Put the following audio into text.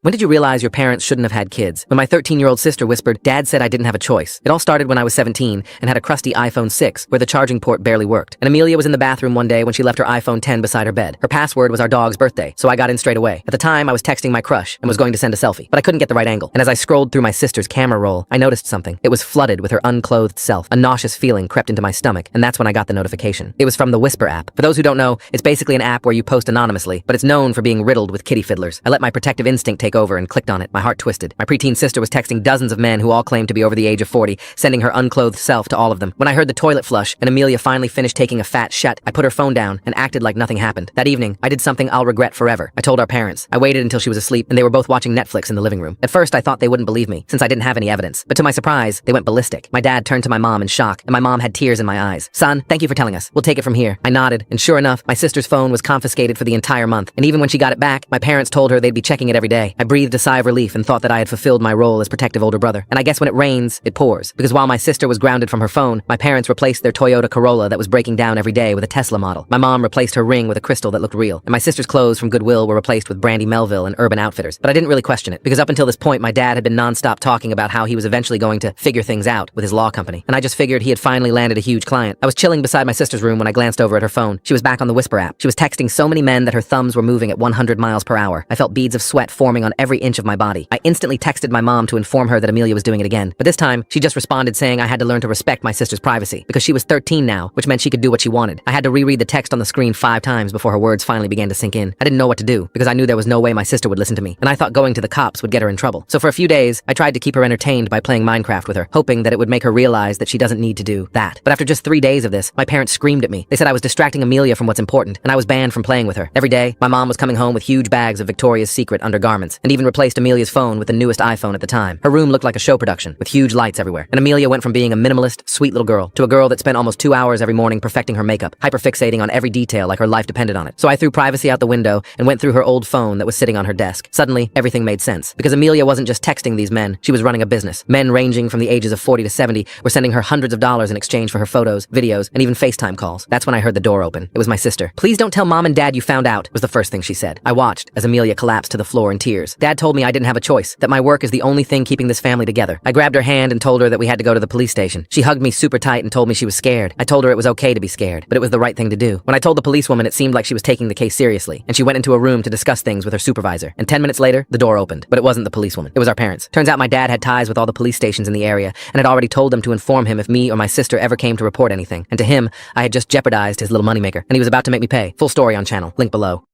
When did you realize your parents shouldn't have had kids? When my 13-year-old sister whispered, Dad said I didn't have a choice. It all started when I was 17 and had a crusty iPhone 6 where the charging port barely worked. And Amelia was in the bathroom one day when she left her iPhone 10 beside her bed. Her password was our dog's birthday, so I got in straight away. At the time, I was texting my crush and was going to send a selfie, but I couldn't get the right angle. And as I scrolled through my sister's camera roll, I noticed something. It was flooded with her unclothed self. A nauseous feeling crept into my stomach, and that's when I got the notification. It was from the Whisper app. For those who don't know, it's basically an app where you post anonymously, but it's known for being riddled with kitty fiddlers. I let my protective instinct take over and clicked on it. My heart twisted. My preteen sister was texting dozens of men who all claimed to be over the age of 40, sending her unclothed self to all of them. When I heard the toilet flush and Amelia finally finished taking a fat shut, I put her phone down and acted like nothing happened. That evening, I did something I'll regret forever. I told our parents. I waited until she was asleep and they were both watching Netflix in the living room. At first, I thought they wouldn't believe me, since I didn't have any evidence. But to my surprise, they went ballistic. My dad turned to my mom in shock, and my mom had tears in my eyes. Son, thank you for telling us. We'll take it from here. I nodded, and sure enough, my sister's phone was confiscated for the entire month. And even when she got it back, my parents told her they'd be checking it every day. I breathed a sigh of relief and thought that I had fulfilled my role as protective older brother. And I guess when it rains, it pours. Because while my sister was grounded from her phone, my parents replaced their Toyota Corolla that was breaking down every day with a Tesla model. My mom replaced her ring with a crystal that looked real. And my sister's clothes from Goodwill were replaced with Brandy Melville and Urban Outfitters. But I didn't really question it, because up until this point, my dad had been nonstop talking about how he was eventually going to figure things out with his law company. And I just figured he had finally landed a huge client. I was chilling beside my sister's room when I glanced over at her phone. She was back on the Whisper app. She was texting so many men that her thumbs were moving at 100 miles per hour. I felt beads of sweat forming on every inch of my body. I instantly texted my mom to inform her that Amelia was doing it again. But this time, she just responded saying I had to learn to respect my sister's privacy, because she was 13 now, which meant she could do what she wanted. I had to reread the text on the screen 5 times before her words finally began to sink in. I didn't know what to do, because I knew there was no way my sister would listen to me, and I thought going to the cops would get her in trouble. So for a few days, I tried to keep her entertained by playing Minecraft with her, hoping that it would make her realize that she doesn't need to do that. But after just 3 days of this, my parents screamed at me. They said I was distracting Amelia from what's important, and I was banned from playing with her. Every day, my mom was coming home with huge bags of Victoria's Secret undergarments, and even replaced Amelia's phone with the newest iPhone at the time. Her room looked like a show production, with huge lights everywhere. And Amelia went from being a minimalist, sweet little girl to a girl that spent almost 2 hours every morning perfecting her makeup, hyperfixating on every detail like her life depended on it. So I threw privacy out the window and went through her old phone that was sitting on her desk. Suddenly, everything made sense, because Amelia wasn't just texting these men, she was running a business. Men ranging from the ages of 40 to 70 were sending her hundreds of dollars in exchange for her photos, videos, and even FaceTime calls. That's when I heard the door open. It was my sister. "Please don't tell Mom and Dad you found out," was the first thing she said. I watched as Amelia collapsed to the floor in tears. Dad told me I didn't have a choice, that my work is the only thing keeping this family together. I grabbed her hand and told her that we had to go to the police station. She hugged me super tight and told me she was scared. I told her it was okay to be scared, but it was the right thing to do. When I told the policewoman, it seemed like she was taking the case seriously, and she went into a room to discuss things with her supervisor. And 10 minutes later, the door opened. But it wasn't the policewoman. It was our parents. Turns out my dad had ties with all the police stations in the area, and had already told them to inform him if me or my sister ever came to report anything. And to him, I had just jeopardized his little moneymaker, and he was about to make me pay. Full story on channel. Link below.